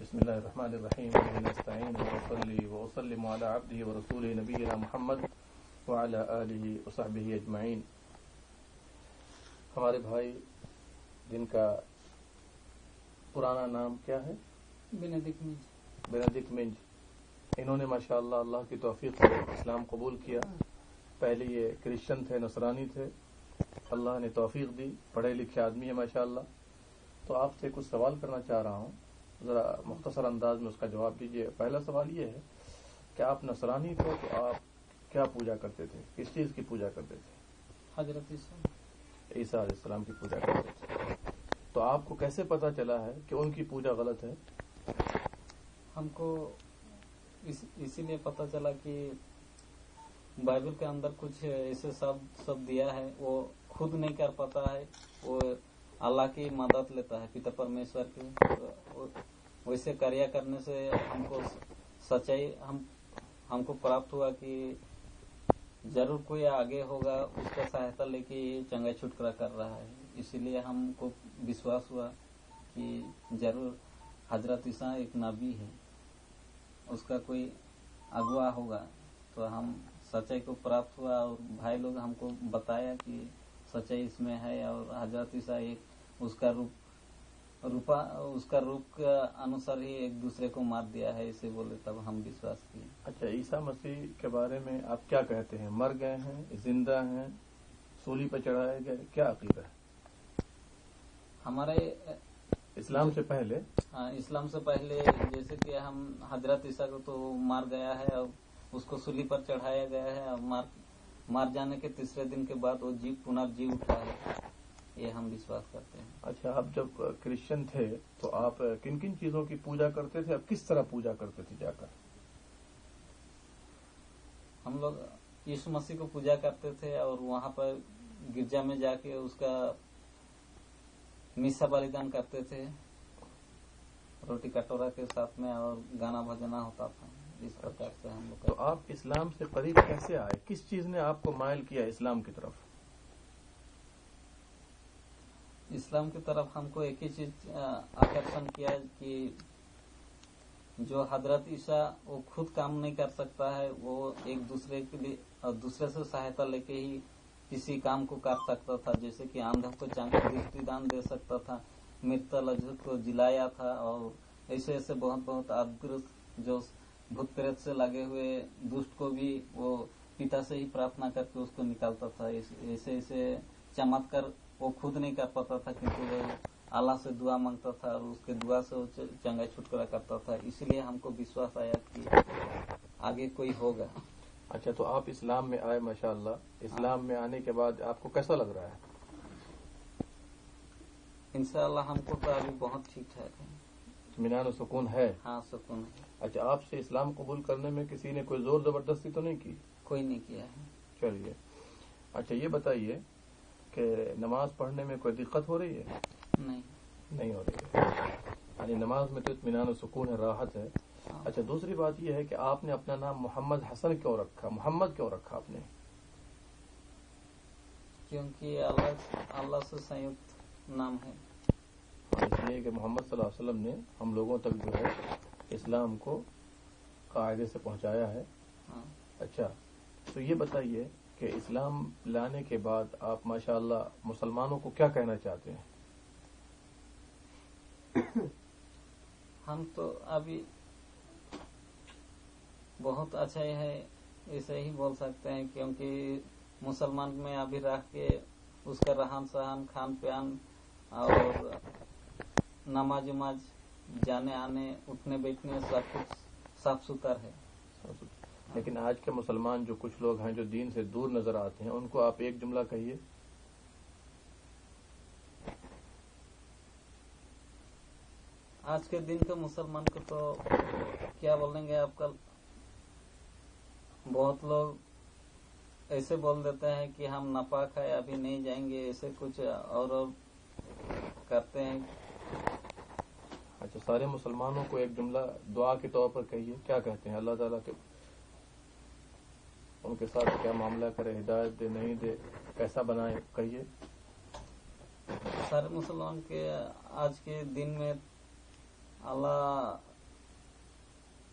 بسم الله الرحمن الرحيم وبه نستعين وأصلي وأسلم على عبده ورسوله نبينا محمد وعلى آله وصحبه اجمعین۔ ہمارے بھائی جن کا پرانا نام کیا ہے؟ بینادک منج، انہوں نے ماشاءاللہ اللہ کی توفیق سے اسلام قبول کیا۔ پہلے یہ کرسچن تھے، نصرانی تھے، اللہ نے توفیق دی، پڑھے لکھے آدمی ہے ماشاءاللہ۔ تو آپ سے کچھ سوال کرنا چاہ رہا ہوں، ذرا مختصر انداز میں اس کا جواب دیجیے۔ پہلا سوال یہ ہے کہ آپ نصرانی تھے تو آپ کیا پوجا کرتے تھے، کس چیز کی پوجا کرتے تھے؟ حضرت عیسیٰ علیہ السلام کی پوجا کرتے تھے۔ تو آپ کو کیسے پتا چلا ہے کہ ان کی پوجا غلط ہے؟ ہم کو اسی لیے پتہ چلا کہ بائبل کے اندر کچھ ایسے سب دیا ہے، وہ خود نہیں کر پاتا ہے، وہ اللہ کی مدد لیتا ہے، پتا پرمیشور کی۔ ویسے کریا کرنے سے ہم کو سچائی ہم کو پراپت ہوا کہ ضرور کوئی آگے ہوگا، اس کا سہایتا لے کے چنگا چھٹکارا کر رہا ہے۔ اسی لیے ہم کو وشواس ہوا کہ ضرور حضرت عیسیٰ ایک نبی ہے، اس کا کوئی اغوا ہوگا۔ تو ہم سچائی کو پراپت ہوا اور بھائی لوگ ہم کو بتایا کہ سچائی اس میں ہے، اور حضرت عیسیٰ ایک اس کا روپ کا انوسار ہی ایک دوسرے کو مار دیا ہے، اسے بولے، تب ہم وشواس کیے۔ اچھا، عیسیٰ مسیح کے بارے میں آپ کیا کہتے ہیں؟ مر گئے ہیں، زندہ ہیں، سولی پہ چڑھائے گئے، کیا عقیدہ ہے ہمارے اسلام سے پہلے؟ اسلام سے پہلے جیسے کہ ہم حضرت عیسیٰ کو تو مار گیا ہے اور اس کو سولی پر چڑھایا گیا ہے، اور مار جانے کے تیسرے دن کے بعد وہ پنرجیو اٹھا ہے، یہ ہم وشواس کرتے ہیں۔ اچھا، آپ جب کرسچن تھے تو آپ کن کن چیزوں کی پوجا کرتے تھے؟ اب کس طرح پوجا کرتے تھے جا کر؟ ہم لوگ یسوع مسیح کو پوجا کرتے تھے، اور وہاں پر گرجا میں جا کے اس کا میسا بلیدان کرتے تھے، روٹی کٹورا کے ساتھ میں، اور گانا بجنا ہوتا تھا۔ اس پرکار سے ہم لوگ۔ تو آپ اسلام سے قریب کیسے آئے؟ کس چیز نے آپ کو مائل کیا اسلام کی طرف؟ اسلام کی طرف ہم کو ایک ہی چیز آکرشن کیا کہ جو حضرت عیسیٰ وہ خود کام نہیں کر سکتا ہے، وہ ایک دوسرے کے لیے اور دوسرے سے سہایتا لے کے ہی کسی کام کو کر سکتا تھا، جیسے کہ اندھوں کو چنگا درشٹی دان دے سکتا تھا، مرت لجت کو جلایا تھا، اور ایسے ایسے بہت ادبھت جو بھوت پریت سے لگے ہوئے دشٹ کو بھی وہ پتا سے ہی پرارتھنا کر کے اس کو نکالتا تھا۔ ایسے ایسے چمتکار وہ خود نہیں کر پاتا تھا، کیونکہ وہ اللہ سے دعا مانگتا تھا، اور اس کے دعا سے وہ چنگا چھٹکارا کرتا تھا۔ اسی لیے ہم کو وشواس آیا کہ آگے کوئی ہوگا۔ اچھا، تو آپ اسلام میں آئے ماشاءاللہ، اسلام میں آنے کے بعد آپ کو کیسا لگ رہا ہے؟ انشاءاللہ ہم کو تو ابھی بہت ٹھیک ٹھاک ہے، اطمینان و سکون ہے؟ ہاں، سکون ہے۔ اچھا، آپ سے اسلام قبول کرنے میں کسی نے کوئی زور زبردستی تو نہیں کی؟ کوئی نہیں کیا ہے۔ چلیے، اچھا یہ بتائیے کہ نماز پڑھنے میں کوئی دقت ہو رہی ہے؟ نہیں ہو رہی ہے، یعنی نماز میں تو اطمینان و سکون ہے، راحت ہے۔ اچھا، دوسری بات یہ ہے کہ آپ نے اپنا نام محمد حسن کیوں رکھا؟ محمد کیوں رکھا آپ نے؟ کیونکہ اللہ سے سنیکت نام ہے، اس لیے کہ محمد صلی اللہ علیہ وسلم نے ہم لوگوں تک جو ہے اسلام کو قاعدے سے پہنچایا ہے۔ اچھا، تو یہ بتائیے کہ اسلام لانے کے بعد آپ ماشاءاللہ مسلمانوں کو کیا کہنا چاہتے ہیں؟ ہم تو ابھی بہت اچھا ہے، ایسے ہی بول سکتے ہیں، کیونکہ مسلمان میں ابھی رہ کے اس کا رہن سہن، کھان پان اور نماز وماز، جانے آنے، اٹھنے بیٹھنے، سب کچھ صاف ستھرا ہے۔ لیکن آج کے مسلمان جو کچھ لوگ ہیں جو دین سے دور نظر آتے ہیں، ان کو آپ ایک جملہ کہیے۔ آج کے دن کے مسلمان کو تو کیا بولیں گے، آپ کل بہت لوگ ایسے بول دیتے ہیں کہ ہم ناپاک ہے، ابھی نہیں جائیں گے، ایسے کچھ اور کرتے ہیں۔ اچھا، سارے مسلمانوں کو ایک جملہ دعا کے طور پر کہیے، کیا کہتے ہیں؟ اللہ تعالیٰ کے ان کے ساتھ کیا معاملہ کرے، ہدایت دے نہیں دے، کیسا بنائے، کہیے۔ سارے مسلمان کے آج کے دن میں اللہ